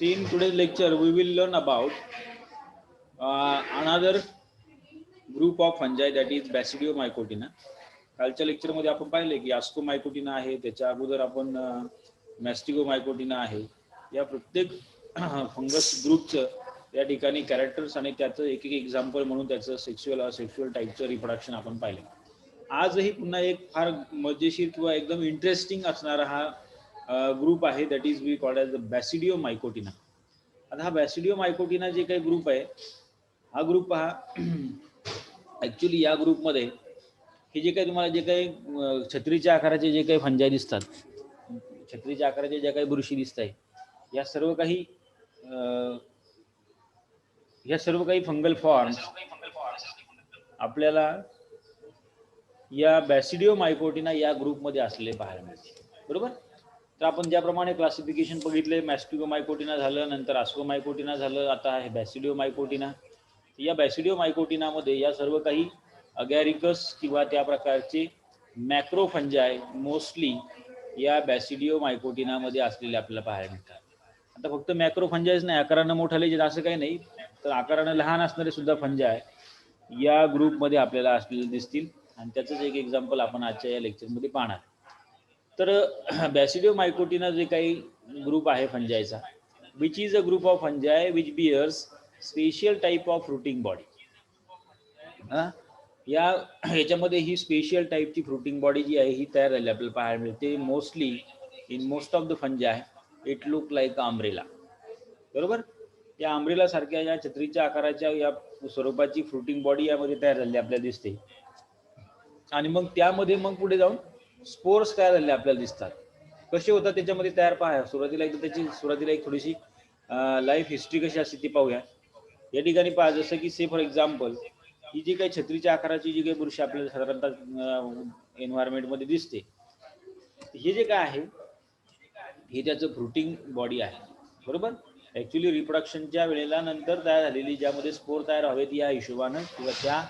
See, in today's lecture, we will learn about another group of fungi, that is Basidiomycotina. कालच्या लेक्चरमध्ये आपण पाहिले की आस्कोमायकोटिना आहे, त्याच्या अगोदर आपण मॅस्टिगोमायकोटिना आहे. या प्रत्येक फंगस ग्रुपचं या ठिकाणी कॅरेक्टर्स आणि त्याचं एक एक एक्झाम्पल म्हणून त्याचं सेक्शुअल टाईपचं रिप्रोडक्शन आपण पाहिलं. आजही पुन्हा एक फार मजेशीर किंवा एकदम इंटरेस्टिंग असणारा हा ग्रुप आहे, that is we called as the Basidiomycotina. आता हा बॅसिडिओमायकोटिना जे काही ग्रुप आहे, हा ग्रुप पहा ॲक्च्युली या ग्रुपमध्ये हे जे काही तुम्हाला जे काही छत्रीच्या आकाराचे जे काही फंजाई दिसतात, छत्रीच्या आकाराचे ज्या काही बुरशी दिसत आहे, या सर्व काही फंगल फॉर्म्स आपल्याला या बॅसिडिओमायकोटिना या ग्रुपमध्ये असलेले पाहायला मिळते. बरोबर. तर आपण ज्याप्रमाणे क्लासिफिकेशन बघितले, मॅस्टिगोमायकोटिना झालं, नंतर आस्कोमायकोटिना झालं, आता हे बॅसिडिओमायकोटिना. या बॅसिडिओमायकोटिनामध्ये या सर्व काही अगॅरिकस किंवा त्या प्रकारचे मॅक्रो फंजाय मोस्टली या बॅसिडिओमायकोटिनामध्ये असलेले आपल्याला पाहायला मिळतात. आता फक्त मॅक्रो फंजायच नाही, आकारानं मोठाले जे असं काही नाही, तर आकारानं लहान असणारे सुद्धा फंजाय या ग्रुपमध्ये आपल्याला असलेले दिसतील, आणि त्याचंच एक एक्झाम्पल आपण आजच्या या लेक्चरमध्ये पाहणार. तर बॅसिडिओमायकोटिना जे काही ग्रुप आहे फंजायचा, which is a group of fungi which bears special type of fruiting body. याच्यामध्ये ही स्पेशल टाईपची फ्रुटिंग बॉडी जी आहे ही तयार झाली आपल्याला पाहायला मिळते. Mostly in most of the fungi it look like umbrella. बरोबर. या अम्ब्रेला सारख्या या छत्रीच्या आकाराच्या या स्वरूपाची फ्रुटिंग बॉडी यामध्ये तयार झाली आपल्याला दिसते, आणि मग त्यामध्ये मग पुढे जाऊन स्पोर्स तयार झाले आपल्याला दिसतात. कसे होतात त्याच्यामध्ये तयार पहा. सुरुवातीला एक थोडीशी लाईफ हिस्ट्री कशी असते ती पाहूया. या ठिकाणी पहा, जसं की से फॉर एक्झाम्पल ही जी काही छत्रीच्या आकाराची जी काही बुरशी आपल्याला साधारणतः एन्व्हायरमेंटमध्ये दिसते, हे जे काय आहे हे त्याचं फ्रुटिंग बॉडी आहे. बरोबर. ॲक्च्युली रिप्रोडक्शनच्या वेळेला नंतर तयार झालेली ज्यामध्ये स्पोर तयार व्हावेत या हिशोबानं किंवा त्या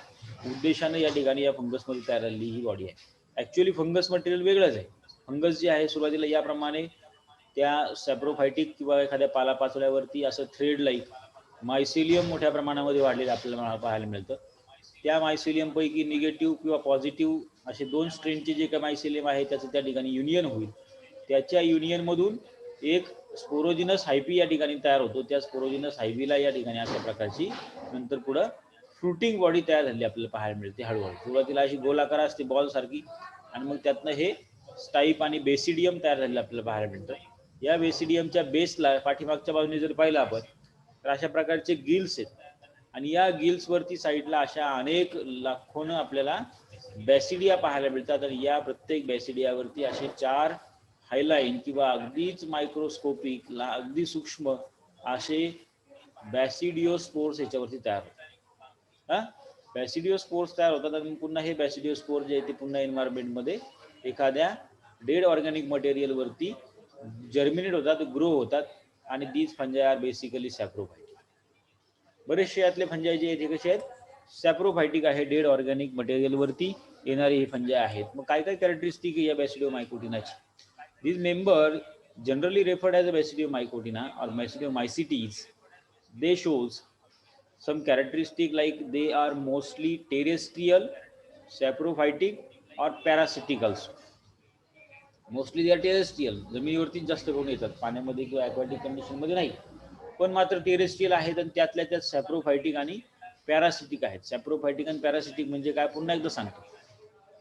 उद्देशानं या ठिकाणी या फंगसमध्ये तयार झालेली ही बॉडी आहे. ॲक्च्युली फंगस मटेरियल वेगळंच आहे. फंगस जे आहे सुरुवातीला याप्रमाणे त्या सॅप्रोफायटिक किंवा एखाद्या पालापाचोळ्यावरती असं थ्रेड लाईक मायसिलियम मोठ्या प्रमाणामध्ये वाढलेलं आपल्याला पाहायला मिळतं. त्या मायसिलियमपैकी निगेटिव्ह किंवा पॉझिटिव्ह असे दोन स्ट्रेनचे जे काही मायसिलियम आहे त्याचं त्या ठिकाणी युनियन होईल. त्याच्या युनियनमधून एक स्पोरोजिनस हायपी या ठिकाणी तयार होतो. त्या स्पोरोजिनस हायपीला या ठिकाणी अशा प्रकारची नंतर पुढं फ्रुटिंग बॉडी तयार झाली आपल्याला पाहायला मिळते हळूहळू. सुरुवातीला अशी गोलाकार असते बॉल सारखी, आणि मग त्यातनं हे स्टाईप आणि बेसिडियम तयार झालेलं आपल्याला पाहायला मिळतं. या बेसिडियमच्या बेसला पाठीमागच्या बाजूने जर पाहिलं आपण तर अशा प्रकारचे गिल्स आहेत, आणि या गिल्सवरती साईडला अशा अनेक लाखोनं आपल्याला बॅसिडिया पाहायला मिळतात. आणि या प्रत्येक बॅसिडियावरती असे 4 हायलाईन किंवा अगदीच मायक्रोस्कोपिक अगदी सूक्ष्म असे बॅसिडिओस्पोर्स याच्यावरती तयार होतात. बॅसिडिओस्पोर्स तयार होतात, आणि पुन्हा हे बॅसिडिओस्पोर जे आहे ते पुन्हा एन्व्हायरमेंटमध्ये एखाद्या डेड ऑर्गॅनिक मटेरियलवरती जर्मिनेट होतात, ग्रो होतात, आणि दीज फंजाय आर बेसिकली सॅप्रोफायटिक. बरेचसे यातले फंजाय जे आहेत ते कसे आहेत, सॅप्रोफायटिक आहे, डेड ऑर्गॅनिक मटेरियलवरती येणारे हे फंजाय आहेत. मग काय काय कॅरेक्टरिस्टिक आहे या बॅसिडिओमायकोटिनाची? These members generally referred as a Basidiomycotina or Basidiomycetes. They shows some characteristic like they are mostly terrestrial, saprophytic or parasitic also. Mostly they are terrestrial, जमिनीवरतीच जास्त करून येतात, पाण्यामध्ये किंवा ॲक्वॅटिक कंडिशनमध्ये नाही. पण मात्र टेरेस्ट्रियल आहेत, आणि त्यातल्या त्यात सॅप्रोफायटिक आणि पॅरासिटिक आहेत. सॅप्रोफायटिक आणि पॅरासिटिक म्हणजे काय पुन्हा एकदा सांगतो.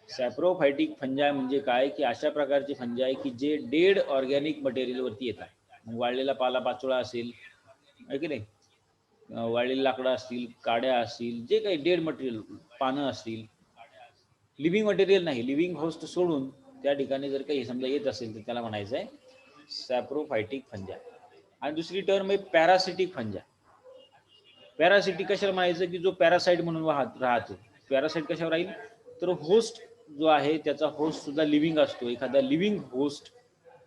सॅप्रोफायटिक फंजाय म्हणजे काय की अशा प्रकारचे फंजाय की जे डेड ऑर्गॅनिक मटेरियलवरती येतात. मग वाळलेला पालापाचोळा असेल, आहे की नाही, वाळलेली लाकडं असतील, काड्या असतील, जे काही डेड मटेरियल, पानं असतील, लिव्हिंग मटेरियल नाही, लिव्हिंग होस्ट सोडून त्या ठिकाणी जर काही समजा येत असेल तर त्याला म्हणायचं आहे सॅप्रोफायटिक फंजाय. आणि दुसरी टर्म आहे पॅरासिटिक फंजाय. पॅरासिटिक कशाला म्हणायचं की जो पॅरासाईट म्हणून राहतो. पॅरासाईट कशावर राहील तर होस्ट जो आहे त्याचा होस्ट सुद्धा लिव्हिंग असतो. एखादा लिव्हिंग होस्ट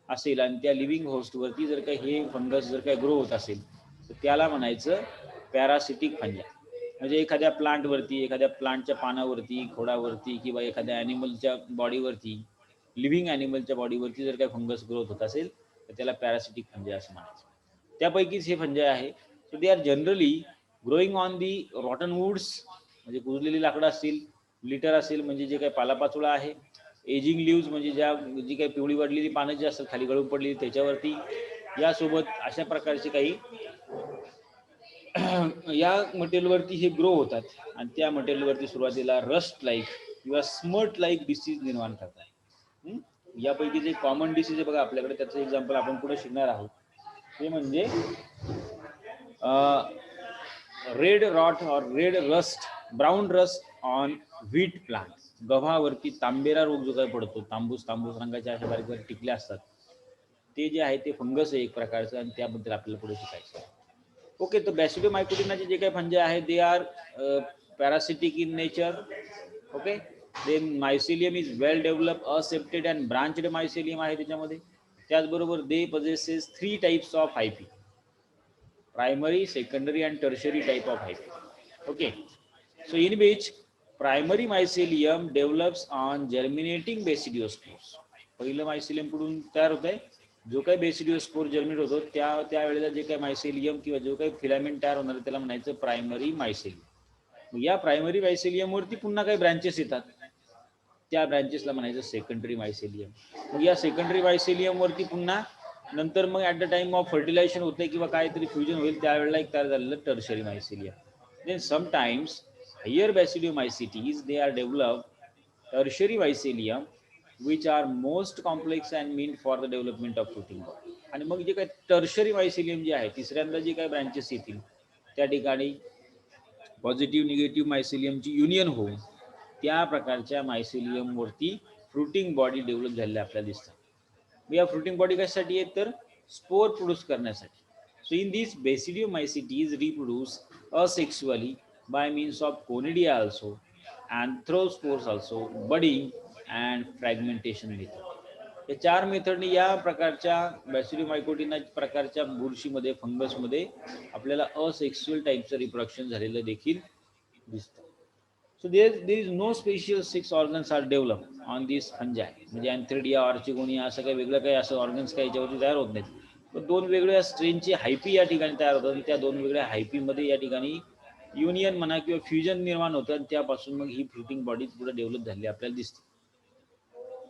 असेल आणि त्या लिव्हिंग होस्टवरती जर काही हे फंगस जर काही ग्रो होत असेल तर त्याला म्हणायचं पॅरासिटिक फंजाय. म्हणजे एखाद्या प्लांटवरती, एखाद्या प्लांटच्या पानावरती, खोडावरती किंवा एखाद्या ॲनिमलच्या बॉडीवरती, लिव्हिंग ॲनिमलच्या बॉडीवरती जर काही फंगस ग्रोथ होत असेल तर त्याला पॅरासिटिक फंजाय असं म्हणायचं. त्यापैकीच हे फंजाय आहे. So they are generally growing on the rotten woods, म्हणजे कुजलेली लाकडं असतील, लिटर असेल म्हणजे जे काही पालापाचोळा आहे, एजिंग लिव्ज म्हणजे जी काही पिवळी पडलेली पानं जी असतात खाली गळून पडलेली त्याच्यावरती, यासोबत अशा प्रकारचे काही या मटेरियलवरती हे ग्रो होतात आणि त्या मटेरियलवरती सुरुवातीला रस्ट लाईक किंवा स्मर्ट लाईक डिसीज निर्माण करतात. यापैकी जे कॉमन डिसीज आहे बघा आपल्याकडे, त्याचं एक्झाम्पल आपण पुढे शिकणार आहोत. ते म्हणजे red rot or red rust, brown rust on wheat plant. गव्हावरती तांबेरा रोग जो काही पडतो, तांबूस रंगाच्या अशा बारीक बारीक टिकल्या असतात, ते जे आहे ते फंगस आहे एक प्रकारचं, आणि त्याबद्दल आपल्याला पुढे शिकायचं आहे. ओके, तर बॅसिडोमायकोटिनाचे जे काही फंजे आहेत they are parasitic in nature. Okay, then mycelium is well develop septate and branched mycelium आहे त्याच्यामध्ये. त्याचबरोबर they possess 3 types of hyphae, primary, secondary and tertiary type of hyphae. Okay, so in which primary mycelium develops on germinating basidiospores. पहिलं mycelium कुठून तयार होत आहे, जो काही बेसिडिओस्पोर जर्मिनेट होतो त्यावेळेला जे काही मायसिलियम किंवा जो काही फिलामेंट तयार होणार त्याला म्हणायचं प्रायमरी मायसिलियम. या प्रायमरी मायसिलियमवरती पुन्हा काही ब्रँचेस येतात, त्या ब्रँचेसला म्हणायचं सेकंडरी मायसिलियम. मग या सेकंडरी मायसिलियमवरती पुन्हा नंतर मग at the time of fertilization होते किंवा काहीतरी फ्युजन होईल त्यावेळेला एक तयार झालेलं tertiary mycelium. Then sometimes higher basidiomycetes they are develop tertiary mycelium which are most complex and mean for the development of fruiting body. आणि मग जे काही टर्शरी मायसिलियम जे आहे, तिसऱ्यांदा जे काही ब्रँचेस येतील त्या ठिकाणी पॉझिटिव्ह निगेटिव्ह मायसिलियमची युनियन होऊन त्या प्रकारच्या मायसिलियमवरती फ्रुटिंग बॉडी डेव्हलप झालेल्या आपल्याला दिसतात. या फ्रुटिंग बॉडी कशासाठी आहेत तर स्पोर प्रोड्यूस करण्यासाठी. So in this basidiomycetes reproduce asexually by means of conidia also, arthrospores also, budding and fragmentation method. या 4 मेथडने या प्रकारच्या बॅसिडिओमायकोटिना प्रकारच्या बुरशीमध्ये, फंगसमध्ये आपल्याला असेक्सुअल टाईपचं रिप्रोडक्शन झालेलं देखील दिसतं. So there is no special 6 organs are developed on these fungi. म्हणजे अँथ्रिडिया, ऑर्चिगोनिया असं काही वेगळं काही असं ऑर्गन्स काही याच्यावरती तयार होत नाहीत. पण 2 वेगळ्या स्ट्रेनची हायपी या ठिकाणी तयार होतात आणि त्या 2 वेगळ्या हायपीमध्ये या ठिकाणी युनियन म्हणा किंवा फ्युजन निर्माण होतं आणि त्यापासून मग ही फ्रुटिंग बॉडी पुढे डेव्हलप झाली आपल्याला दिसते.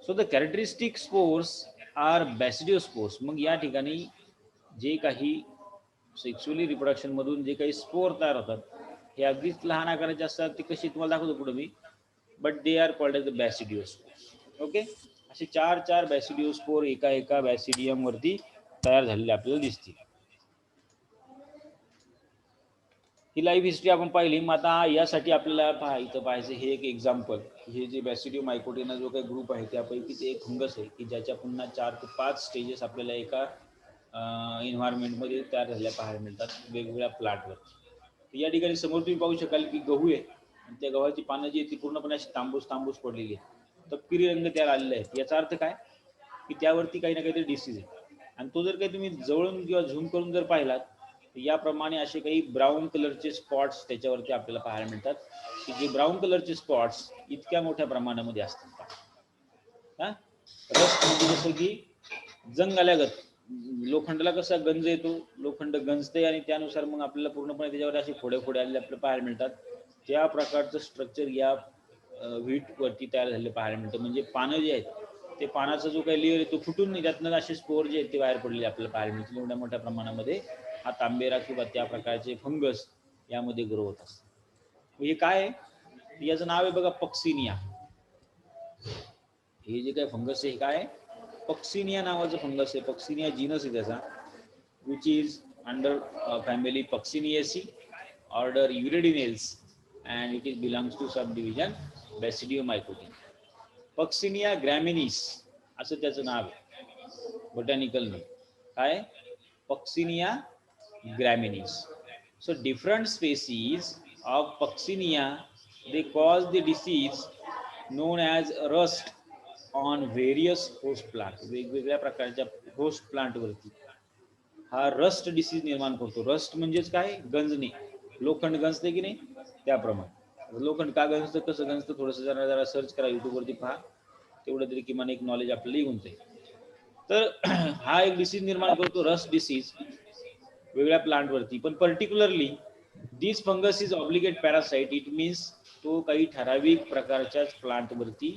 So the characteristic spores are basidiospores. मग या ठिकाणी जे काही सेक्शुअली रिप्रोडक्शनमधून जे काही स्पोर तयार होतात हे अगदीच लहान आकाराचे असतात. ते कशी तुम्हाला दाखवतो पुढे मी, but they are called as the basidiospores. Okay, असे 4 बॅसिडिओस्पोर एका बॅसिडियम वरती तयार झालेले आपल्याला दिसतील. ही लाईव्ह हिस्ट्री आपण पाहिली. मग आता यासाठी आपल्याला इथं पाहायचं हे एक एक्झाम्पल, हे जे बॅसिडिओमायकोटिना जो काही ग्रुप आहे त्यापैकी ते एक फंगस आहे की ज्याच्या पुन्हा 4 ते 5 स्टेजेस आपल्याला एका एन्व्हायरमेंटमध्ये तयार झालेल्या पाहायला मिळतात वेगवेगळ्या प्लांटवर. या ठिकाणी समोर तुम्ही पाहू शकाल की गहू आहे आणि त्या गव्हाची पानं जी आहे ती पूर्णपणे अशी तांबूस पडलेली आहे, तपकिरी रंग त्याला आलेला आहे. याचा अर्थ काय की त्यावरती काही ना काहीतरी डिसीज आहे. आणि तो जर काही तुम्ही जवळून किंवा झूम करून जर पाहिलात तर याप्रमाणे असे काही ब्राऊन कलरचे स्पॉट्स त्याच्यावरती आपल्याला पाहायला मिळतात की जे ब्राऊन कलरचे स्पॉट्स इतक्या मोठ्या प्रमाणामध्ये असतात. हा रस्ट म्हणजे जसं की जंग आल्यागत, लोखंडाला कसा गंज येतो, लोखंड गंजते आणि त्यानुसार मग आपल्याला पूर्णपणे त्याच्यावर असे फोडे आलेले आपल्याला पाहायला मिळतात. त्या प्रकारचं स्ट्रक्चर या व्हीट वरती तयार झालेलं पाहायला मिळतं. म्हणजे पानं जे आहेत ते पानाचा जो काही लेअर आहे तो फुटून त्यातनं असे स्पोर जे आहेत ते बाहेर पडलेले आपल्याला पाहायला मिळतील. एवढ्या मोठ्या प्रमाणामध्ये हा तांबेरा किंवा त्या प्रकारचे फंगस यामध्ये ग्रो होत असतात. हे काय आहे, याचं नाव आहे बघा पक्सिनिया. हे जे काही फंगस आहे हे काय आहे, पक्सिनिया नावाचं फंगस आहे. पक्सिनिया जीनस आहे त्याचा, which is under family Pucciniaceae, order Uredinales, and it is belongs to subdivision Basidiomycotina. Puccinia graminis असं त्याचं नाव आहे, बोटॅनिकल नेम काय, Puccinia graminis. So different species of Puccinia they cause the disease known as rust on various host plant. वेगवेगळ्या प्रकारच्या host plant वरती हा rust disease निर्माण करतो. रस्ट म्हणजेच काय, गंजणे. लोखंड गंजते की नाही त्याप्रमाणे. लोखंड का गंजतं, कसं गंजतं, थोडंसं जरा सर्च करा युट्यूबवरती, पहा, तेवढं तरी किमान एक नॉलेज आपल्याला येऊन जाईल. तर हा एक डिसीज निर्माण करतो रस्ट डिसीज. वेगळ्या प्लांटवरती. पण particularly this fungus is obligate parasite. It means तो काही ठराविक प्रकारच्याच प्लांटवरती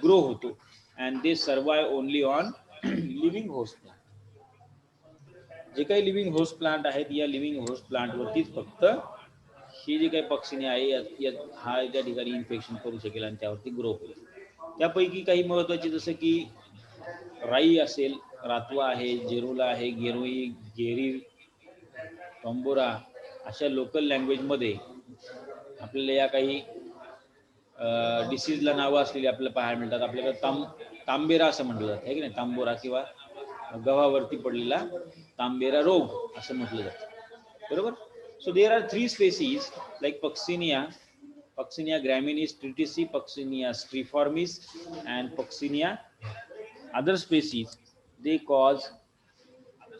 ग्रो होतो and they survive only on living host plant. जे काही लिव्हिंग होस्ट प्लांट आहेत या लिव्हिंग होस्ट प्लांटवरतीच फक्त ही जी काही पक्षीने आहे हा त्या ठिकाणी इन्फेक्शन करू शकेल आणि त्यावरती ग्रो होईल. त्यापैकी काही महत्वाचे जसं की राई असेल, रातवा आहे, जेरुला आहे, गेरोई, गेरी, टॉम्बोरा अशा लोकल लँग्वेजमध्ये आपल्याला या काही डिसीजला नावं असलेली आपल्याला पाहायला मिळतात. आपल्याकडे तांबेरा असं म्हटलं जातं आहे की नाही, तांबोरा किंवा गव्हावरती पडलेला तांबेरा रोग असं म्हटलं जातं, बरोबर. So there are 3 species like Puccinia graminis tritici, Puccinia striiformis and Puccinia other species. They cause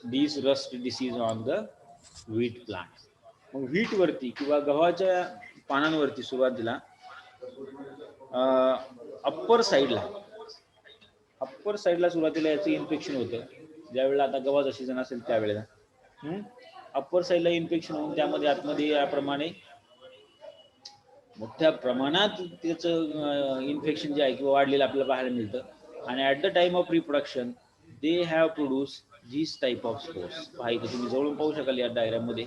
these rust disease on the wheat plant. मग व्हीट वरती किंवा गव्हाच्या पानांवरती सुरुवातीला अप्पर साईडला सुरुवातीला याचं इन्फेक्शन होतं. ज्यावेळेला आता गव्हाचा सीझन असेल त्यावेळेला अप्पर साईडला इन्फेक्शन होऊन त्यामध्ये आतमध्ये याप्रमाणे मोठ्या प्रमाणात त्याचं इन्फेक्शन जे आहे किंवा वाढलेलं आपल्याला पाहायला मिळतं. आणि at the time of reproduction they have produce this type of spores. पहा इथं तुम्ही जवळून पाहू शकाल या डायग्राममध्ये,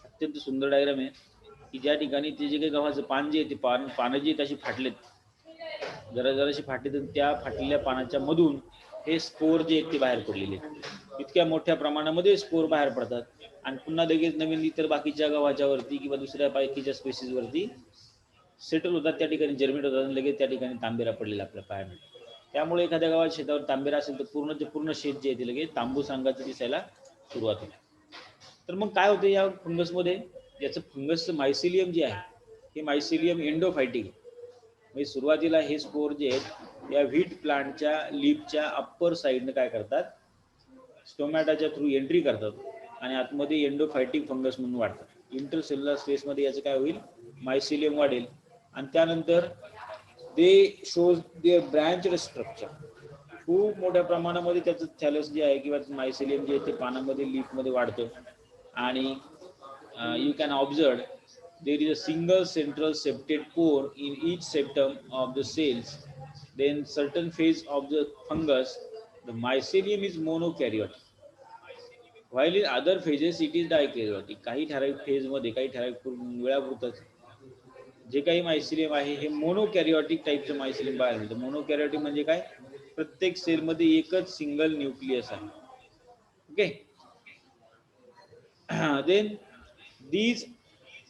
अत्यंत सुंदर डायग्राम आहे की ज्या ठिकाणी ते जे काही गव्हाचं पान जे आहे ते पानं जी आहेत अशी फाटलेत, जराशी फाटलेत आणि त्या फाटलेल्या पानाच्या मधून हे स्पोर जे आहेत ते बाहेर पडलेले. इतक्या मोठ्या प्रमाणामध्ये स्पोर बाहेर पडतात आणि पुन्हा लगेच नवीन इतर बाकीच्या गव्हाच्या वरती किंवा दुसऱ्या बाकीच्या स्पेसीजवरती सेटल होतात, त्या ठिकाणी जर्मिनेट होतात आणि लगेच त्या ठिकाणी तांबेरा पडलेला आपल्याला पाहायला मिळतो. त्यामुळे एखाद्या गावाच्या शेतावर तांबेरा असेल तर पूर्ण शेत जे आहे ते लगेच तांबूस रंगाचं दिसायला सुरुवात होते. तर मग काय होतं या फंगसमध्ये, याचं फंगसचं मायसिलियम जे आहे हे मायसिलियम एंडोफायटिक. म्हणजे सुरुवातीला हे स्पोर जे आहेत या व्हीट प्लांटच्या लीफच्या अप्पर साईडनं काय करतात, स्टोमॅटाच्या थ्रू एंट्री करतात आणि आतमध्ये एंडोफायटिक फंगस म्हणून वाढतात. इंटरसेल्युलर स्पेसमध्ये याचं काय होईल, मायसिलियम वाढेल आणि त्यानंतर दे शोज देअर ब्रँचड स्ट्रक्चर. खूप मोठ्या प्रमाणामध्ये त्याचं थॅलस जे आहे किंवा मायसिलियम जे आहे ते पानामध्ये लीफमध्ये वाढतं आणि you can observe there is a single central septed pore in each septum of the cells. Then certain phase of the fungus the mycelium is monokaryotic while in other phases it is dikaryotic. काही ठराविक फेजमध्ये काही ठराविक वेळापुरतच जे काही mycelium आहे हे मोनोकॅरियोटिक टाईपचं मायसिलियम बाहेर मिळतं. मोनोकॅरियोटिक म्हणजे काय, प्रत्येक सेलमध्ये एकच सिंगल न्यूक्लियस आहे. Okay. Then these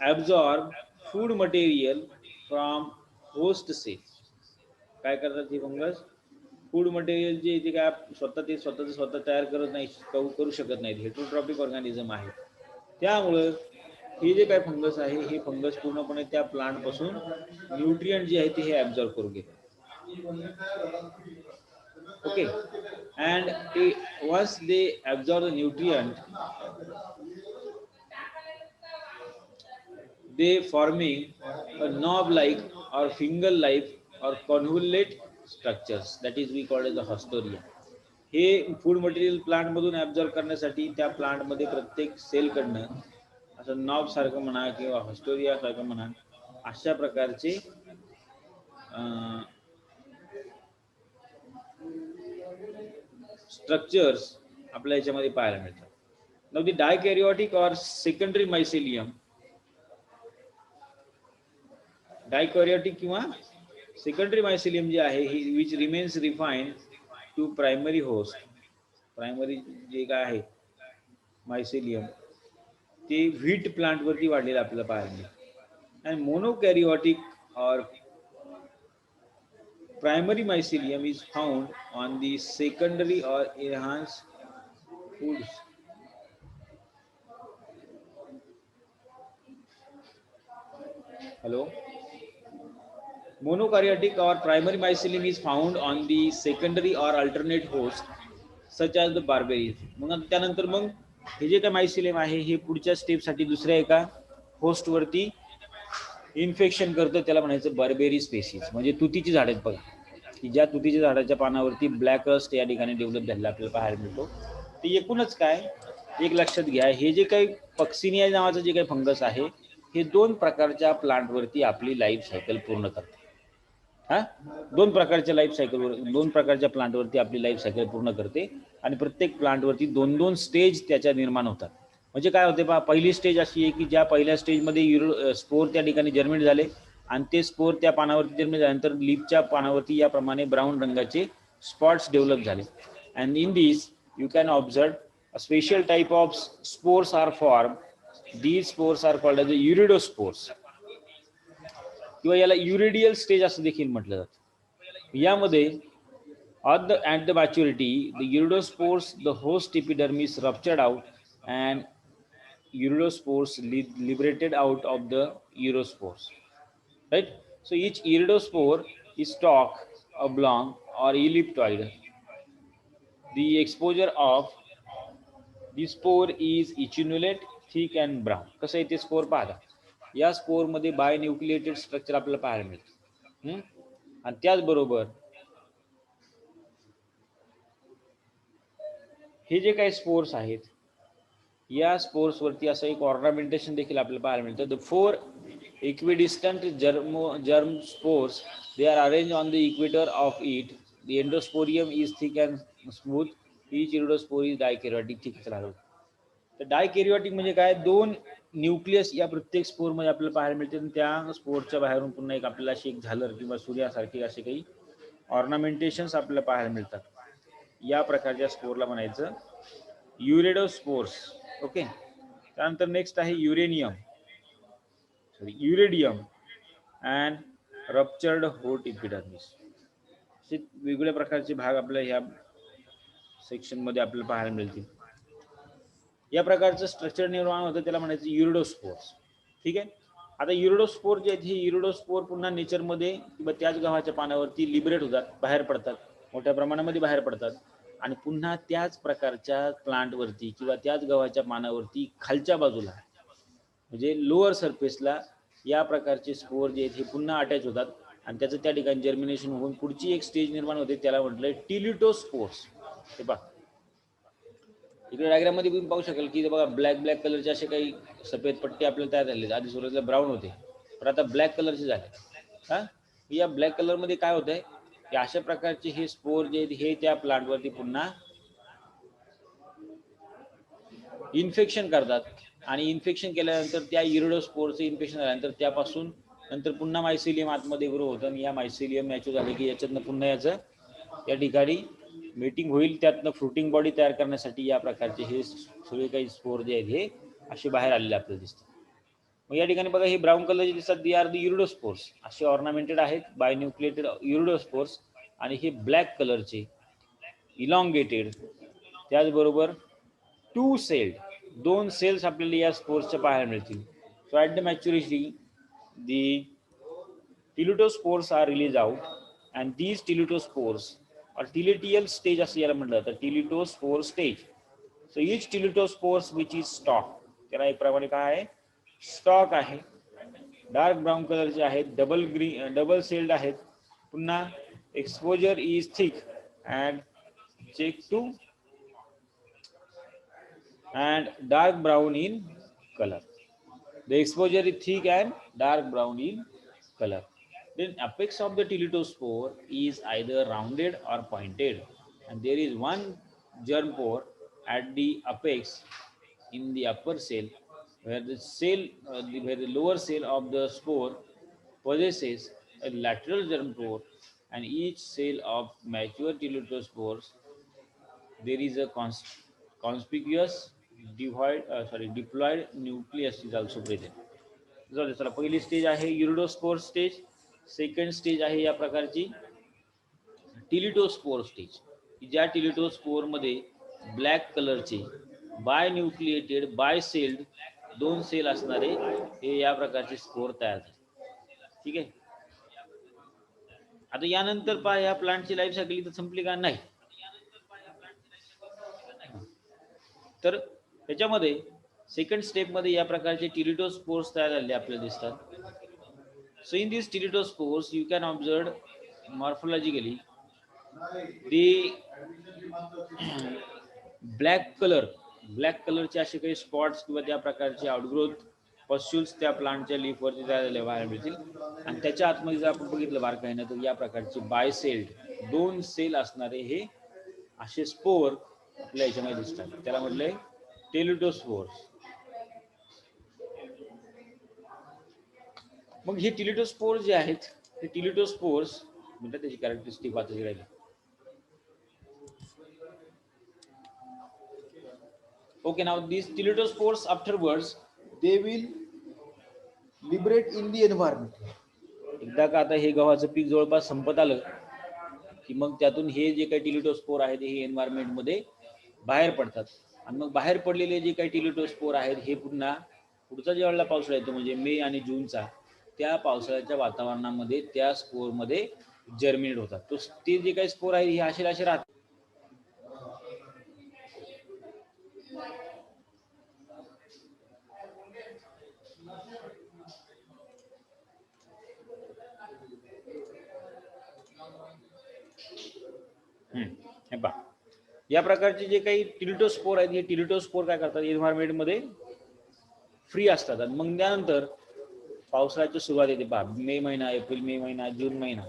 absorb food material from host cell. काय करतात हे फंगस, फूड मटेरियल जे ते काय स्वतः तयार करत नाही, करू शकत नाहीत. हेटरोट्रॉपिक ऑर्गॅनिझम आहे. त्यामुळं हे जे काय फंगस आहे हे फंगस पूर्णपणे त्या प्लांट पासून न्यूट्रिएंट जे आहे ते हे ॲब्झॉर्ब करून घेतात. Okay. And once they absorb the nutrient they forming a knob-like or finger-like or convolute structures that is we call as the haustoria. हे फूड मटेरियल प्लांट मधून ॲब्झॉर्ब करण्यासाठी त्या प्लांट मध्ये प्रत्येक सेल कडनं असं नॉब सारखं म्हणा किंवा हॉस्टोरिया सारखं म्हणा अशा प्रकारचे स्ट्रक्चर्स आपल्या याच्यामध्ये पाहायला मिळतात. नाउ द डायकॅरियोटिक और सेकंडरी मायसिलियम, डायकॅरियोटिक किंवा सेकंडरी मायसिलियम जे आहे ही which remains refined to primary host. Primary जे काय आहे मायसिलियम ते व्हीट प्लांटवरती वाढलेलं आपल्याला पाहायला मिळतं. अँड मोनोकॅरियोटिक और primary mycelium is found on the secondary or enhanced foods. Hello. Monokaryotic or primary mycelium is found on the secondary or alternate host such as the barberries. मग त्यानंतर मग हे जे काय मायसिलियम आहे हे पुढच्या स्टेपसाठी दुसऱ्या एका होस्ट वरती इन्फेक्शन करतं, त्याला म्हणायचं बार्बेरी स्पेसीज. म्हणजे तुतीची झाड आहेत बघा, की ज्या तुतीच्या झाडाच्या पानावरती ब्लॅक रस्ट या ठिकाणी डेव्हलप झालेला आपल्याला पाहायला मिळतो. ते एकूणच काय एक लक्षात घ्या, हे जे काही पक्सिनिया नावाचं जे काही फंगस आहे हे 2 प्रकारच्या प्लांटवरती आपली लाईफ सायकल पूर्ण करते. हा, 2 प्रकारच्या लाईफ सायकलवर 2 प्रकारच्या प्लांटवरती आपली लाईफ सायकल पूर्ण करते आणि प्रत्येक प्लांटवरती 2-2 स्टेज त्याच्या निर्माण होतात. म्हणजे काय होते पहा, पहिली स्टेज अशी आहे की ज्या पहिल्या स्टेजमध्ये स्पोर त्या ठिकाणी जर्मिनेट झाले आणि ते स्पोर त्या पानावरती जर्मिनेट झाल्यानंतर लीफच्या पानावरती याप्रमाणे ब्राऊन रंगाचे स्पॉट्स डेव्हलप झाले. And in this you can observe a special type of spores are formed. These spores are called as the iridospores किंवा याला युरिडियल स्टेज असं देखील म्हटलं जातं. यामध्ये at the maturity the iridospores, the host epidermis ruptured out and iridospores liberated out of the iridospores, right? So each iridospore is stalk, oblong or elliptoid. The exposure of the spore is ichinoolate, thick and brown. कसं आहे ते spore पाहता, या spore मध्ये bye nucleated structure आपल्याला पाहायला मिळतं. आणि त्याचबरोबर हे जे काही स्पोर्स आहेत या स्पोर्सवरती असं एक ऑर्नामेंटेशन देखील आपल्याला पाहायला मिळतं. The 4 equidistant germ spores, they are arranged on the equator of it. The endosporium is thick and smooth. Each iridospore is dikaryotic. ठीक आहे. तर डायकॅरियोटिक म्हणजे काय, 2 न्यूक्लियस या प्रत्येक स्पोर मध्ये आपल्याला पाहायला मिळते आणि त्या स्पोरच्या बाहेरून पुन्हा एक आपल्याला अशी एक झालर किंवा सूर्यासारखी असे काही ऑर्नामेंटेशन्स आपल्याला पाहायला मिळतात. या प्रकारच्या स्पोरला म्हणायचं युरेडोस्पोर्स. ओके. त्यानंतर नेक्स्ट आहे युरेडियम अँड रप्चर्ड होट इपिडर्मिस. असे वेगवेगळ्या प्रकारचे भाग आपल्याला ह्या सेक्शन मध्ये आपल्याला पाहायला मिळतील. या प्रकारचं स्ट्रक्चर निर्माण होतं त्याला म्हणायचं युरिडोस्पोर्स. ठीक आहे. आता युरिडोस्पोर जे आहेत हे युरिडोस्पोर पुन्हा नेचरमध्ये किंवा त्याच गव्हाच्या पानावरती लिबरेट होतात, बाहेर पडतात, मोठ्या प्रमाणामध्ये बाहेर पडतात आणि पुन्हा त्याच प्रकारच्या प्लांटवरती किंवा त्याच गव्हाच्या पानावरती खालच्या बाजूला म्हणजे लोअर सरफेसला या प्रकारचे स्पोर जे आहेत हे पुन्हा अटॅच होतात आणि त्याचं त्या ठिकाणी जर्मिनेशन होऊन पुढची एक स्टेज निर्माण होते, त्याला म्हटलंय टिलिटोस्पोर्स. हे पहा इकडे डायग्राम मध्ये तुम्ही पाहू शकाल की बघा ब्लॅक कलरचे असे काही सफेद पट्टे आपल्याला तयार झाले. आधी सुरुवातीला ब्राऊन होते पण आता ब्लॅक कलरचे झाले. हा, या ब्लॅक कलर मध्ये काय होतंय की अशा प्रकारचे हे स्पोर जे हे त्या प्लांटवरती पुन्हा इन्फेक्शन करतात आणि इन्फेक्शन केल्यानंतर त्या युरिडोस्पोरचं इन्फेक्शन झाल्यानंतर त्यापासून नंतर पुन्हा मायसिलियम आतमध्ये ग्रो होतं आणि या मायसिलियम मॅच्युअर झाले की याच्यातनं पुन्हा याचं या ठिकाणी मीटिंग होईल, त्यातनं फ्रुटिंग बॉडी तयार करण्यासाठी या प्रकारचे हे सगळे काही स्पोर जे आहेत हे असे बाहेर आलेले आपल्याला दिसतात. मग या ठिकाणी बघा हे ब्राऊन कलरचे दिसतात, दी आर द युरिडोस्पोर्स. असे ऑर्नामेंटेड आहेत बाय न्यूक्लिएटेड युरिडोस्पोर्स. आणि हे ब्लॅक कलरचे इलॉंगेटेड, त्याचबरोबर 2 सेल्ड, 2 सेल्स आपल्याला या स्पोर्सच्या पाहायला मिळतील. So at the maturity the teliospores are release out and these teliospores or telial stage असं याला म्हटलं जातं, teliospore stage. So each teliospores which is stalk, त्याला एक प्रमाणे काय आहे, स्टॉक आहे. डार्क ब्राऊन कलरचे आहेत, डबल सेल्ड आहेत. पुन्हा exospore is thick and check to and dark brown in color. The exposure is thick and dark brown in color. Then apex of the tilitospore is either rounded or pointed, and there is one germ pore at the apex in the upper cell, where the lower cell of the spore possesses a lateral germ pore, and each cell of mature tilitospores there is a conspicuous diploid nucleus is also present. जाऊ दे, चला पहिली stage आहे युरिडोस्पोर stage. Second stage आहे या प्रकारची टिलिटोस्पोर stage, ज्या टिलिटोस्पोर मध्ये black कलरचे binucleated bicelled 2 cell असणारे हे या प्रकारचे स्पोर तयार झाले. ठीक आहे. आता यानंतर पहा या प्लांटची लाईफ सायकल इथं संपली का नाही, तर त्याच्यामध्ये सेकंड स्टेपमध्ये या प्रकारचे टिलिटोस्पोर्स तयार झालेले आपल्याला दिसतात. So in this teliospores you can observe morphologically the black colour black कलरचे असे काही स्पॉट्स किंवा त्या प्रकारचे आउटग्रोथ पस्ट्युल्स त्या प्लांटच्या लीफवरती तयार पाहायला मिळतील. आणि त्याच्या आतमध्ये जर आपण बघितलं बारकाईनं तर या प्रकारचे बायसेल्ड 2 सेल असणारे हे असे स्पोर आपल्या याच्यामध्ये दिसतात. त्याला म्हटलंय टेलिटोस्पोर्स. मग हे टिलिटोस्पोर्स जे आहेत हे टिलिटोस्पोर्स म्हणजे त्याची कॅरेक्टरिस्टिक वाचायची राहिली. Okay, now these teletospores afterwards they will liberate in the environment. एकदा का आता हे गव्हाचं पीक जवळपास संपत आलं की मग त्यातून हे जे काही टिलिटोस्पोर आहेत हे एन्व्हायरमेंट मध्ये बाहेर पडतात. आणि मग बाहेर पडलेले जे काही टिलिटोस्पोर आहेत हे पुन्हा पुढचा ज्यावेळेला पावसाळा येतो म्हणजे मे आणि जूनचा त्या पावसाळ्याच्या वातावरणामध्ये त्या स्पोरमध्ये जर्मिनेट होतात. तो ते जे काही स्पोर आहेत हे असे राहतात. हे पहा या प्रकारचे जे काही टिलिटोस्पोर आहेत हे टिलिटोस्पोर काय करतात एन्व्हायरमेंटमध्ये फ्री असतात. आणि मग त्यानंतर पावसाळ्याची सुरुवात येते पहा मे महिना, एप्रिल मे महिना, जून महिना.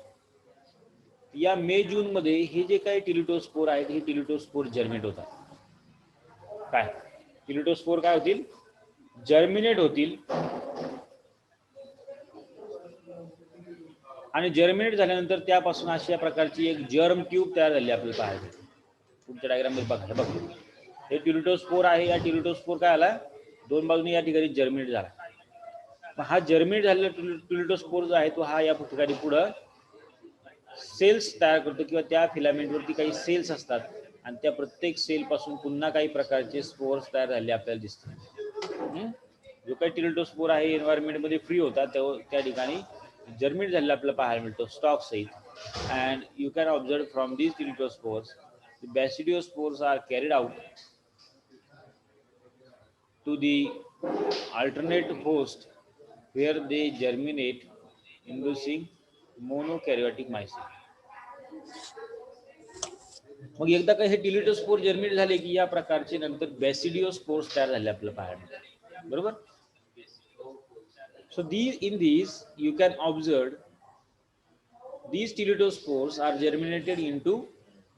या मे जून मध्ये हे जे काही टिलिटोस्पोर आहेत हे टिलिटोस्पोर जर्मिनेट होतात. काय टिलिटोस्पोर काय होतील जर्मिनेट होतील. आणि जर्मिनेट झाल्यानंतर त्यापासून अशा प्रकारची एक जर्म ट्यूब तयार झाली आपल्याला पाहायला. पुढच्या डायग्राम मध्ये बघा, हे बघा हे टिलिटोस्पोर आहे. या टिलिटोस्पोर काय आला दोन बाजूने या ठिकाणी जर्मिनेट झाला. हा जर्मिनेट झालेला टिलिटोस्पोर जो आहे तो हा या ठिकाणी पुढं सेल्स तयार करतो किंवा त्या फिलामेंटवरती काही सेल्स असतात आणि त्या प्रत्येक सेल पासून पुन्हा काही प्रकारचे स्पोर्स तयार झाले आपल्याला दिसतात. जो काही टिलिटोस्पोर आहे एन्व्हायरमेंटमध्ये फ्री होता त्या ठिकाणी जर्मिनेट झालेला आपल्याला पाहायला मिळतो स्टॉक सहित. And you can observe from these teliospores the basidiospores are carried out to the alternate host where they germinate inducing monokaryotic mycelium. मग एकदा का हे टिलिटोस्पोर जर्मिनेट झाले की या प्रकारचे नंतर बॅसिडिओस्पोर्स तयार झाले आपल्याला पाहायला मिळतात. बरोबर. So in these you can observe these teletospores are germinated into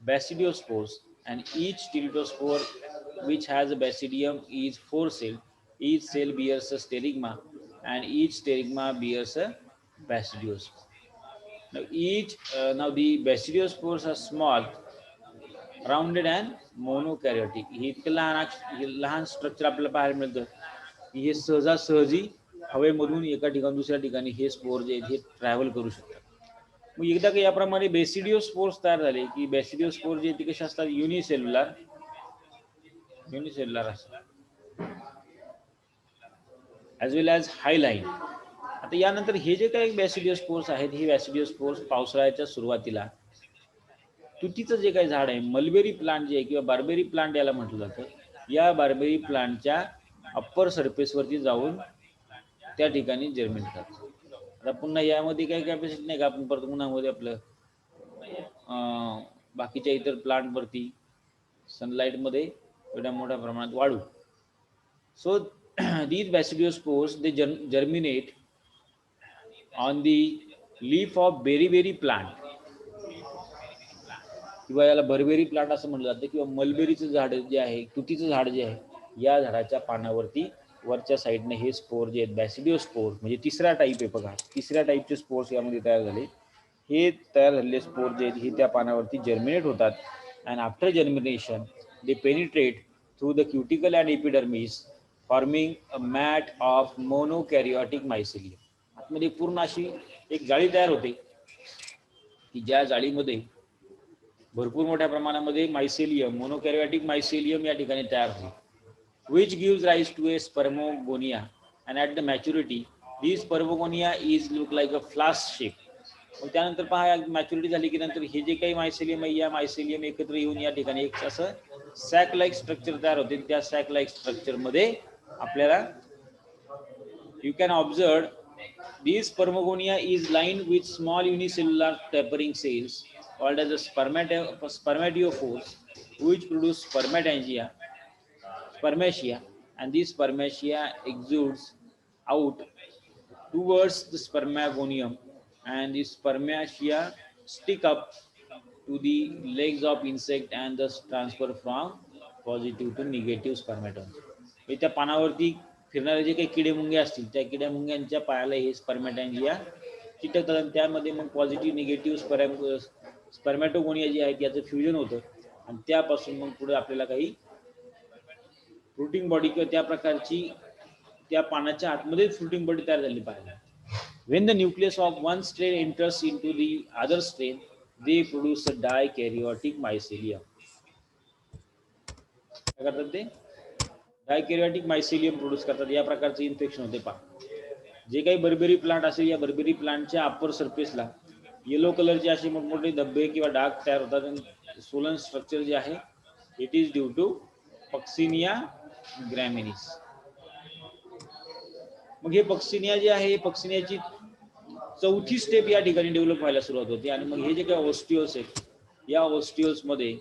basidiospores and each teletospore which has a basidium is 4 cell. Each cell bears a sterigma and each sterigma bears a basidiospore. Now the basidiospores are small, rounded and monokaryotic. हे इतकं लहान structure आपल्याला पाहायला मिळतं की हे सहजासहजी हवेमधून एका ठिकाणी दुसऱ्या ठिकाणी हे स्पोर जे आहेत हे ट्रॅव्हल करू शकतात. मग एकदा का याप्रमाणे बेसिडिओ स्पोर्स तयार झाले की बेसिडिओ स्पोर जे ते कसे असतात युनिसेल्युलर असतात ॲज वेल ॲज हाय लाईन. आता यानंतर हे जे काही बॅसिडिओ स्पोर्स आहेत हे बॅसिडिओ स्पोर्स पावसाळ्याच्या सुरुवातीला तुतीचं जे काही झाड आहे मलबेरी प्लांट जे आहे किंवा बार्बेरी प्लांट याला म्हटलं जातं, या बार्बेरी प्लांटच्या अप्पर सरफेसवरती जाऊन त्या ठिकाणी जर्मिनेट करतात. आता पुन्हा यामध्ये काही कॅपॅसिटी नाही का आपण परत उन्हामध्ये आपलं बाकीच्या इतर प्लांटवरती सनलाईटमध्ये एवढ्या मोठ्या प्रमाणात वाढू. So these basidiospores they germinate on the leaf of berry plant किंवा याला बरबेरी प्लांट असं म्हटलं जातं किंवा मलबेरीचं झाड जे आहे तुतीचं झाड जे आहे या झाडाच्या पानावरती वरच्या साईडने हे स्पोर जे आहेत बॅसिडिओस्पोर म्हणजे तिसरा टाईप आहे बघा, तिसऱ्या टाईपचे स्पोर्स यामध्ये तयार झाले. हे तयार झालेले स्पोर जे आहेत हे त्या पानावरती जर्मिनेट होतात and after germination they penetrate through the cuticle and epidermis forming a mat of monokaryotic mycelium. आतमध्ये पूर्ण अशी एक जाळी तयार होते की ज्या जाळीमध्ये भरपूर मोठ्या प्रमाणामध्ये मायसेलियम मोनोकॅरियोटिक मायसेलियम या ठिकाणी तयार होते which gives rise to a spermogonia and at the maturity these spermogonia is look like a flask shape. मग त्यानंतर पहा मॅच्युरिटी झाली की नंतर हे जे काही मायसेलियम आहे या मायसेलियम एकत्र येऊन या ठिकाणी एक असं सॅक लाईक स्ट्रक्चर तयार होते. त्या सॅक लाईक स्ट्रक्चर मध्ये आपल्याला you can observe these spermogonia is lined with small unicellular tapering cells called as a spermatiophores which produce spermatangia. spermatia, and this spermatia exudes out towards the spermagonium, and the spermatia stick up to the legs of insect and thus transfer from positive to negative spermatium. म्हणजे त्या पानावरती फिरणारे जे काही किडे मुंगे असतील त्या किड्या मुंग्यांच्या पायाला हे स्पर्मॅटॉन्जिया चिटकतात आणि त्यामध्ये मग पॉझिटिव्ह निगेटिव्ह स्पर्मॅटोगोनिया जी आहे त्याचं फ्युजन होतं आणि त्यापासून मग पुढे आपल्याला काही फ्रुटिंग बॉडी किंवा त्या प्रकारची त्या पानाच्या आतमध्ये फ्रुटिंग बॉडी तयार झाली पाहिजे. When the nucleus of one strain enters into the other strain, they produce a dikaryotic mycelium. काय करतात ते डायकॅरियोटिक मायसिलियम प्रोड्यूस करतात. या प्रकारचे इन्फेक्शन होते पहा. जे काही बर्बेरी प्लांट असेल या बर्बेरी प्लांटच्या अप्पर सरफेसला येलो कलरचे असे मोठमोठे धब्बे किंवा डाग तयार होतात आणि सोलन स्ट्रक्चर जे आहे it is due to Puccinia graminis. मग हे पक्सिनिया जे आहे पक्सिनियाची चौथी स्टेप या ठिकाणी डेव्हलप व्हायला सुरुवात होते आणि मग हे जे काही ऑस्टिओल्स आहेत या ऑस्टिओल्स मध्ये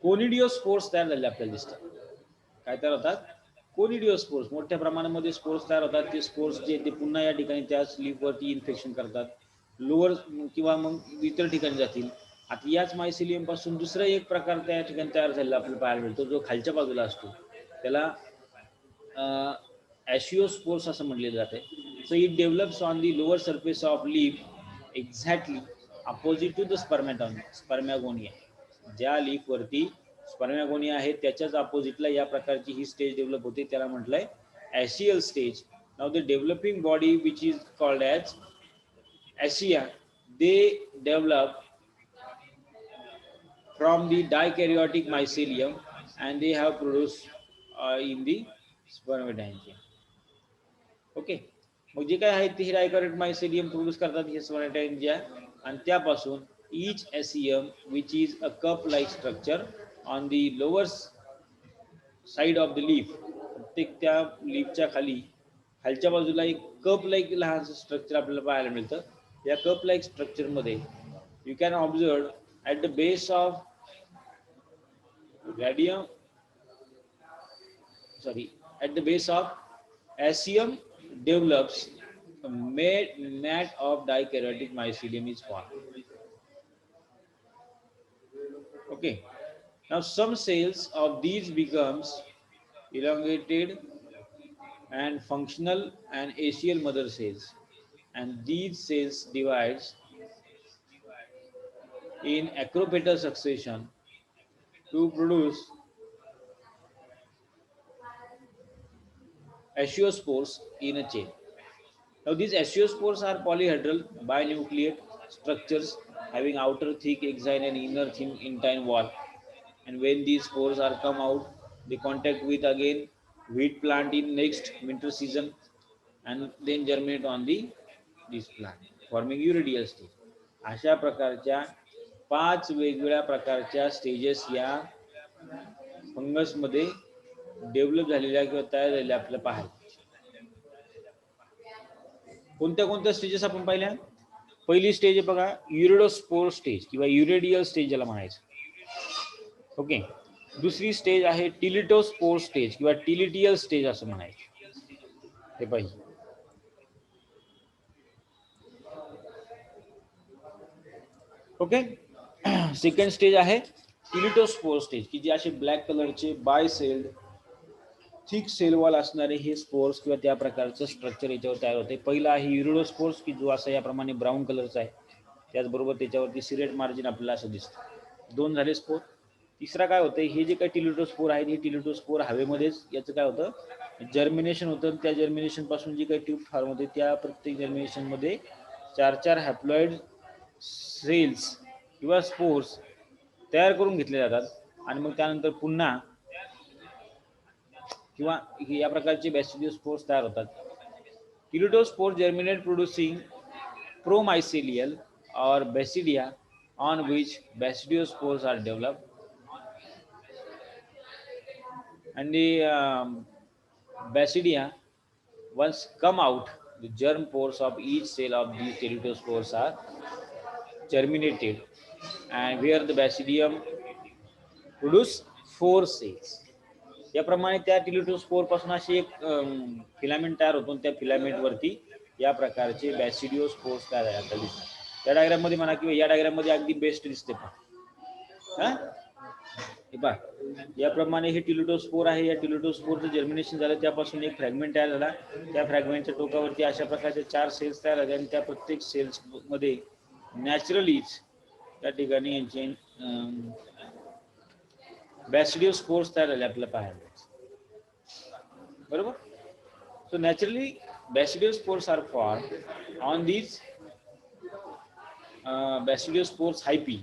कोनिडिओस्पोर्स तयार झाले आपल्याला दिसतात. काय तयार होतात? कोनिडिओस्पोर्स. मोठ्या प्रमाणामध्ये स्पोर्स तयार होतात. ते स्पोर्स जे ते पुन्हा या ठिकाणी त्या स्लीपवरती इन्फेक्शन करतात, लोअर किंवा मग इतर ठिकाणी जातील. आता याच मायसिलियम पासून दुसरा एक प्रकार त्या ठिकाणी तयार झालेला आपल्याला पाहायला मिळतो जो खालच्या बाजूला असतो. त्याला ॲशिओस्पोर्स असं म्हटलेलं जाते. So it develops on the lower surface of leaf exactly opposite to the spermagonia. ज्या लीफवरती स्पर्मॅगोनिया आहे त्याच्याच अपोजिटला या प्रकारची ही स्टेज डेव्हलप होते. त्याला म्हटलंय aecial stage. Now the developing body which is called as aecia they develop from the dikaryotic mycelium and they have produce in the spermatangia. Okay. मग जे काय आहे ते डायकॅरियोटिक मायसिलियम प्रोड्यूस करतात हे स्पर्मॅटॉन्जिया आणि त्यापासून each SEM which is a cup like structure on the lower side of the leaf. प्रत्येक त्या लीफच्या खालच्या बाजूला एक कप लाईक लहानसं स्ट्रक्चर आपल्याला पाहायला मिळतं. या कप लाईक स्ट्रक्चर मध्ये you can observe at the base of radium at the base of SEM develops a mat of dikaryotic mycelium is formed. Okay. Now some cells of these becomes elongated and functional and axial mother cells, and these cells divides in acropetal succession to produce asciospores in a chain. Now these asciospores are polyhedral binucleate structures having outer thick exine and inner thin intine wall. And when these spores are come out, they contact with again wheat plant in next winter season and then germinate on this plant forming uridial stage. अशा प्रकारच्या 5 वेगवेगळ्या प्रकारच्या stages या fungus मध्ये develop झालेल्या किंवा तयार झालेल्या आपल्याला पाहायला. कोणत्या कोणत्या स्टेजेस आपण पाहिल्या? पहिली स्टेज आहे बघा युरिडोस्पोर स्टेज किंवा युरेडियल स्टेज ज्याला म्हणायचं. ओके. दुसरी स्टेज आहे टिलिटोस्पोर स्टेज किंवा टिलिटियल स्टेज असं म्हणायचं. हे पाहिजे. ओके. सेकंड स्टेज आहे टिलिटोस्पोर स्टेज की जे असे ब्लॅक कलरचे bicelled thick cell wall असणारे हे स्पोर्स किंवा त्या प्रकारचं स्ट्रक्चर याच्यावर तयार होते. पहिला आहे युरिडोस्पोर्स की जो असा याप्रमाणे ब्राऊन कलरचा आहे. त्याचबरोबर त्याच्यावरती सिरेट मार्जिन आपल्याला असं दिसतं. 2 झाले स्पोर. तिसरा काय होतं हे जे काही टिलिटोस्पोर आहे हे टिलिटोस्पोर हवेमध्येच याचं काय होतं जर्मिनेशन होतं. त्या जर्मिनेशन पासून जी काही ट्यूब फॉर्म होते त्या प्रत्येक जर्मिनेशन मध्ये 4 हॅप्लॉइड सेल्स किंवा स्पोर्स तयार करून घेतले जातात आणि मग त्यानंतर पुन्हा किंवा या प्रकारचे बॅसिडियोस्पोर्स तयार होतात. Teliospore germinate producing promycelial or basidia on which basidiospores are developed, and the basidia once come out, the germ pores of each cell of these tiritospores are germinated, and where the basidium produce 4 cells. याप्रमाणे त्या टिलिटोस्पोर पासून अशी एक filament तयार होतो. त्या filament वरती या प्रकारचे बॅसिडिओस्पोर्स तयार झाले. त्या डायग्राम मध्ये म्हणा किंवा या डायग्राम मध्ये अगदी बेस्ट दिसते पहा. हे पहा याप्रमाणे हे टिलिटोस्पोर आहे. या टिलिटोस्पोरचं जर्मिनेशन झालं, त्यापासून एक फ्रॅगमेंट तयार झाला. त्या फ्रॅगमेंटच्या टोकावरती अशा प्रकारचे 4 सेल्स तयार झाले आणि त्या प्रत्येक सेल्स मध्ये नॅचरलीच त्या ठिकाणी यांचे बॅसिडिओस्पोर्स तयार झाले आपल्याला पाहायला. बरोबर. So naturally basidiospores are formed on these basidiospores hyphae.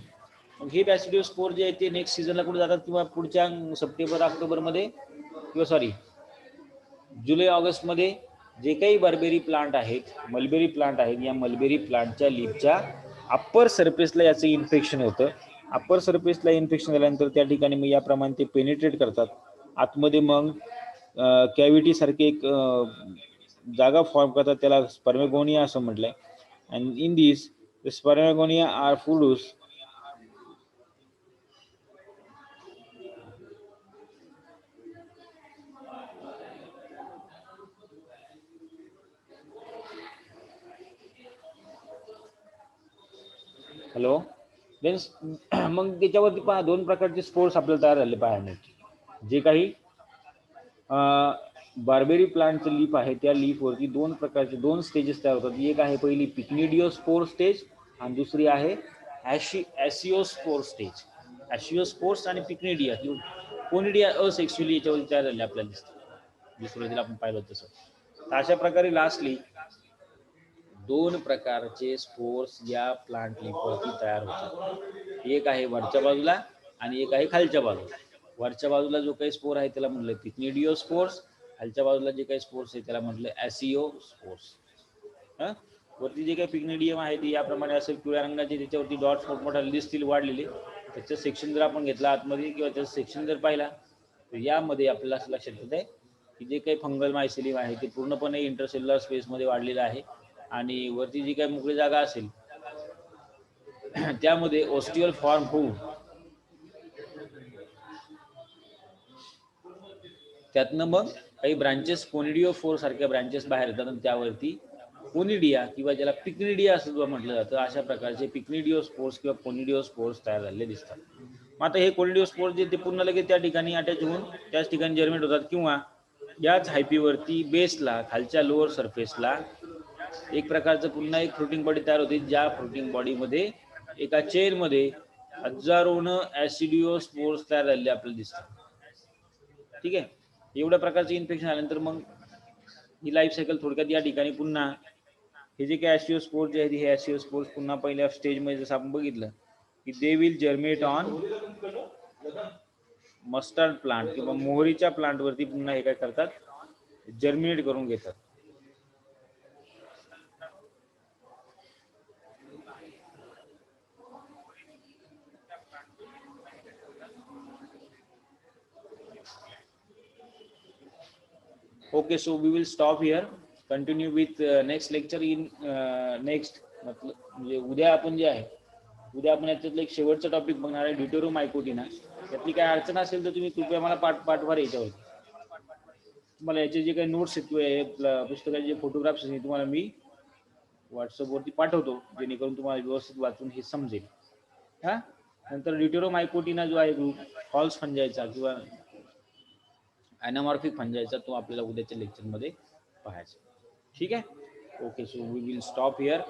मग हे बॅसिडिओस्पोर जे आहे ते नेक्स्ट सीझनला कुठे जातात किंवा पुढच्या सप्टेंबर ऑक्टोबर मध्ये किंवा सॉरी जुलै ऑगस्ट मध्ये जे काही बार्बेरी प्लांट आहेत, मलबेरी प्लांट आहेत, या मलबेरी प्लांटच्या लीफच्या अप्पर सरफेसला याचं इन्फेक्शन होतं. अप्पर सरफेसला इन्फेक्शन झाल्यानंतर त्या ठिकाणी मग याप्रमाणे ते पेनिट्रेट करतात आतमध्ये. मग कॅव्हिटी सारखी एक जागा फॉर्म करतात, त्याला स्पर्मेगोनिया असं म्हटलंय. And in this spermagonia are produce hello then मग त्याच्यावरती पहा 2 प्रकारचे स्पोर्स आपल्याला तयार झाले पाहायला मिळते. जे काही बार्बेरी प्लांटचं लीफ आहे त्या लीफवरती 2 प्रकारचे 2 स्टेजेस तयार होतात. एक आहे पहिली पिक्निडिओस्पोर स्टेज आणि दुसरी आहे ॲसिओस्पोर स्टेज. ॲसिओस्पोर्स आणि पिक्निडिया किंवा कोनिडिया असेक्स्युअली याच्यावरती तयार झाले आपल्याला दिसते. सुरुवातीला आपण पाहिलं तसं. तर अशा प्रकारे लास्टली 2 प्रकारचे स्पोर्स या प्लांट लीफवरती तयार होतात. एक आहे वरच्या बाजूला आणि एक आहे खालच्या बाजूला. वरच्या बाजूला जो काही स्पोर आहे त्याला म्हटलं पिक्निडिओस्पोर्स, खालच्या बाजूला जे काही स्पोर्स आहे त्याला म्हटलं ॲसिओस्पोर्स. वरती जे काही पिक्निडियम आहे ते याप्रमाणे असेल पिवळ्या रंगाचे, त्याच्यावरती डॉट्स मोठमोठे दिसतील वाढलेले. त्याचं सेक्शन जर आपण घेतला आतमध्ये किंवा त्याचं सेक्शन जर पाहिला तर यामध्ये आपल्याला असं लक्षात येत आहे की जे काही फंगल मायसिलियम आहे ते पूर्णपणे इंटरसेल्युलर स्पेसमध्ये वाढलेलं आहे. आणि वरती जी काही मोकळी जागा असेल त्यामध्ये ओस्टियल फॉर्म होऊन त्यातनं मग काही ब्रांचेस कोनिडिओफोर सारख्या ब्रांचेस बाहेर येतात आणि त्यावरती कोनिडिया किंवा ज्याला पिक्निडिया असं म्हटलं जातं अशा प्रकारचे पिक्निडिओस्पोर्स किंवा कोनिडिओस्पोर्स तयार झालेले दिसतात. मग आता हे कोनिडिओस्पोर्स जे ते पुन्हा लगेच त्या ठिकाणी अटॅच होऊन त्याच ठिकाणी जर्मिनेट होतात किंवा याच हायपीवरती बेसला खालच्या लोअर सरफेसला एक प्रकारचं पुन्हा एक फ्रुटिंग बॉडी तयार होते. ज्या फ्रुटिंग बॉडीमध्ये एका चेनमध्ये हजारोनं ॲसिडिओस्पोर्स तयार झालेले आपल्याला दिसतात. ठीक आहे. एवढ्या प्रकारचे इन्फेक्शन आल्यानंतर मग ही लाईफ सायकल थोडक्यात या ठिकाणी पुन्हा हे जे काही ॲसिओस्पोर्स जे आहेत हे ॲसिओस्पोर्स पुन्हा पहिल्या स्टेजमध्ये जसं आपण बघितलं की they will germinate on mustard plant किंवा मोहरीच्या प्लांटवरती पुन्हा हे काय करतात जर्मिनेट करून घेतात. Okay, so we will stop here. Continue with next lecture in next. म्हणजे उद्या आपण जे आहे उद्या आपण याच्यातलं एक शेवटचा टॉपिक बघणार आहे ड्युटेरोमायकोटिना. त्यातली काय अडचण असेल तर तुम्ही कृपया मला पाठवा याच्यावरती. तुम्हाला याचे जे काही नोट्स आहेत किंवा पुस्तकाचे जे फोटोग्राफ्स आहेत तुम्हाला मी व्हॉट्सअपवरती पाठवतो जेणेकरून तुम्हाला व्यवस्थित वाचून हे समजेल. हा नंतर ड्युटेरोमायकोटिना जो आहे ग्रुप फॉल्स फंजायचा किंवा ॲनामॉर्फिक फंजायचा तो आपल्याला उद्याच्या लेक्चरमध्ये पाहायचा. ठीक आहे. Okay, so we will stop here.